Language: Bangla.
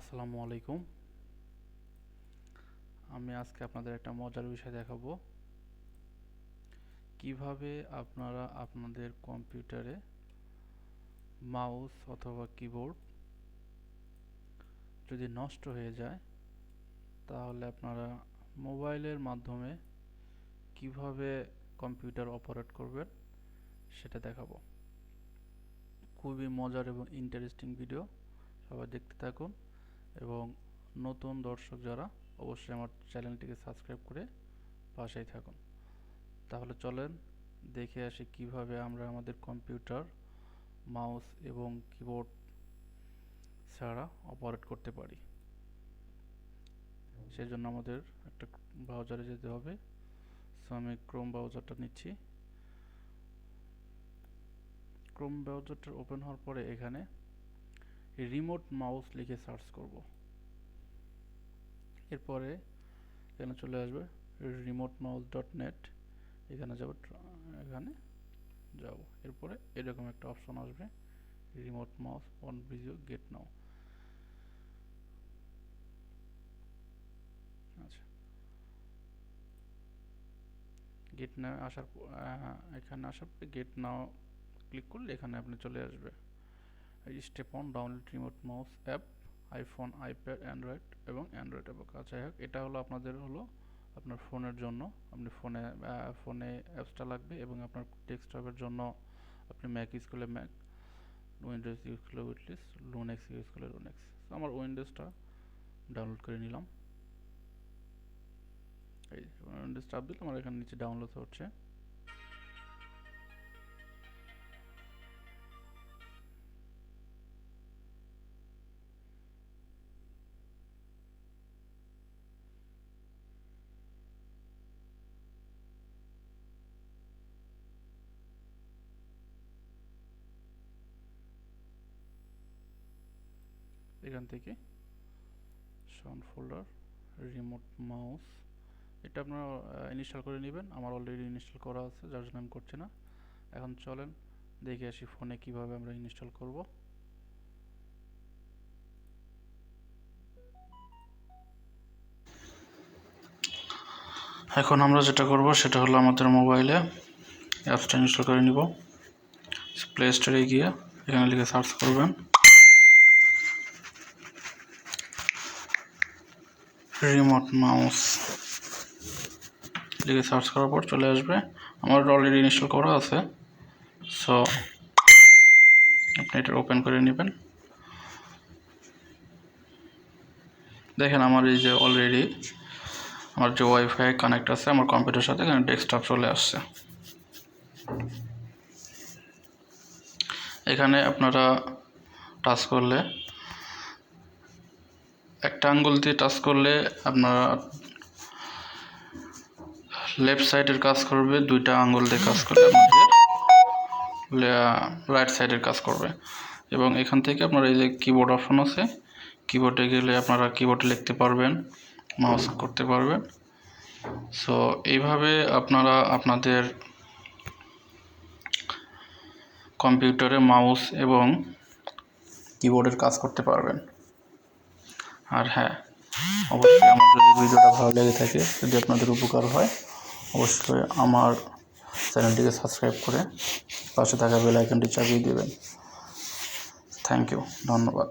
আসসালামু আলাইকুম। আমি আজকে আপনাদের একটা মজার বিষয় দেখাবো, কিভাবে আপনারা আপনাদের কম্পিউটারে মাউস অথবা কিবোর্ড যদি নষ্ট হয়ে যায় তাহলে আপনারা মোবাইলের মাধ্যমে কিভাবে কম্পিউটার অপারেট করবেন সেটা দেখাবো। খুবই মজার এবং ইন্টারেস্টিং ভিডিও, সবাই দেখতে থাকুন এবং নতুন দর্শক যারা অবশ্যই আমার চ্যানেলটিকে সাবস্ক্রাইব করে পাশেই থাকুন। তাহলে চলেন দেখে আসি কিভাবে আমরা আমাদের কম্পিউটার মাউস এবং কিবোর্ড ছাড়া অপারেট করতে পারি। সেজন্য আমাদের একটা ব্রাউজারে যেতে হবে। সো আমি ক্রোম ব্রাউজারটা নিচ্ছি। ক্রোম ব্রাউজারটা ওপেন হওয়ার পরে এখানে রিমোট মাউস লিখে সার্চ করব। এরপরে এখানে চলে আসবে remotemouse.net, এখানে যাব। এরপরে এরকম একটা অপশন আসবে, remote mouse on video get now. আচ্ছা, গেট নাও এখানে আসার পরে গেট নাও ক্লিক করলে এখানে আপনি চলে আসবে step on download remote mouse app iPhone, iPad, Android এবং অ্যান্ড্রয়েড অ্যাপ। আচ্ছা, এটা হলো আপনার ফোনের জন্য। আপনি ফোনে অ্যাপসটা লাগবে এবং আপনার ডেস্কটপের জন্য আপনি ম্যাক ইউজ করলে ম্যাক, উইন্ডোজ ইউজ করলে উইন্ডোজ, লিনাক্স ইউজ করলে লিনাক্স। আমার উইন্ডোজটা ডাউনলোড করে নিলাম। এই উইন্ডোজ চাপ দিলে আমার এখানে নিচে ডাউনলোড হচ্ছে। এখান থেকে সাউন্ড ফোল্ডার রিমোট মাউস, এটা আপনারা ইনস্টল করে নেবেন। আমার অলরেডি ইনস্টল করা আছে, যার জন্য আমি করছি না। এখন চলেন দেখে আসি ফোনে কিভাবে আমরা ইনস্টল করব। এখন আমরা যেটা করব সেটা হলো আমাদের মোবাইলে অ্যাপসটা ইনস্টল করে নিব। প্লে স্টোরে গিয়ে এখানে লিখে সার্চ করবেন রিমোট মাউস, লিখে সার্চ করার পর চলে আসবে। আমার অলরেডি ইনস্টল করা আছে, সো আপনি এটা ওপেন করে নেবেন। দেখেন আমার এই যে অলরেডি আমার যে ওয়াইফাই কানেক্ট আছে আমার কম্পিউটারের সাথে, এখানে ডেস্কটপ চলে আসছে। এখানে আপনারা টাচ করলে, একটা আঙ্গুল দিয়ে টাচ করলে আপনারা লেফট সাইডের কাজ করবে, দুইটা আঙ্গুল দিয়ে কাজ করলে আপনাদের রাইট সাইডের কাজ করবে। এবং এখান থেকে আপনারা এই যে কিবোর্ড অপশন আছে, কিবোর্ডে গেলে আপনারা কিবোর্ডে লিখতে পারবেন, মাউস করতে পারবেন। সো এইভাবে আপনারা আপনাদের কম্পিউটারে মাউস এবং কিবোর্ডের কাজ করতে পারবেন। আর হ্যাঁ, অবশ্যই আমার যদি ভিডিওটা ভালো লেগে থাকে, যদি আপনাদের উপকার হয়, অবশ্যই আমার চ্যানেলটিকে সাবস্ক্রাইব করে পাশে থাকা বেল আইকনটি চাপিয়ে দেবেন। থ্যাংক ইউ, ধন্যবাদ।